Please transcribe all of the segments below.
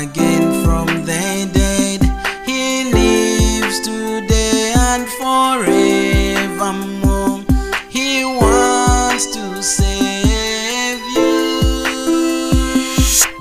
again from the dead. He lives today and forevermore. He wants to save you.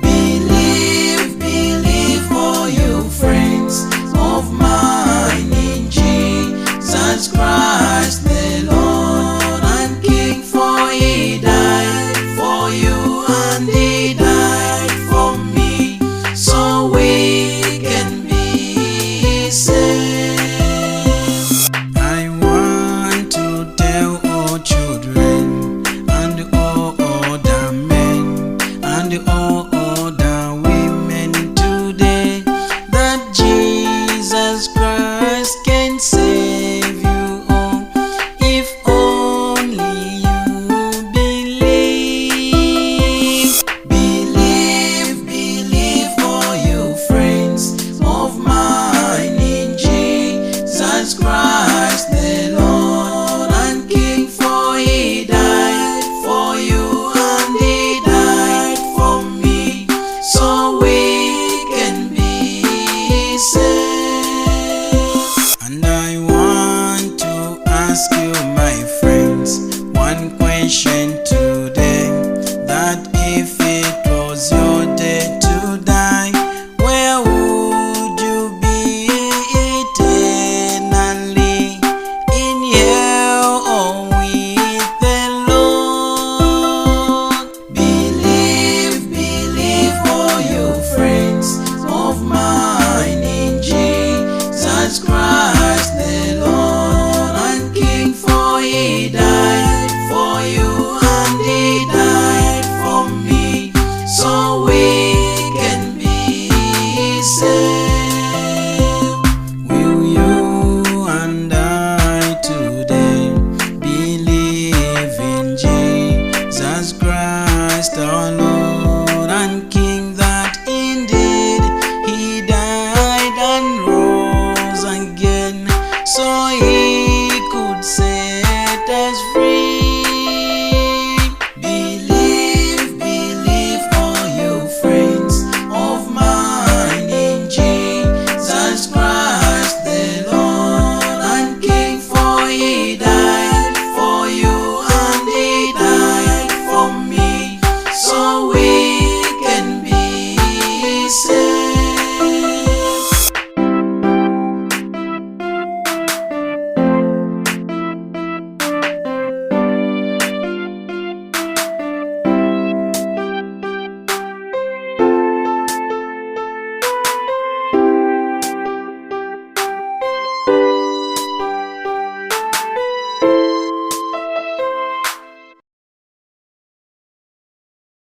Believe, believe, all you friends of mine, in Jesus Christ the Lord and King, for He died for you and He died for me, so we can be saved. I want to tell all children and all other men and all other women today that Jesus Christ can save you all if only you believe. Believe, believe, all you friends of mine, in Jesus Christ the Lord and King, for He died for you and He died for me, so we can be saved.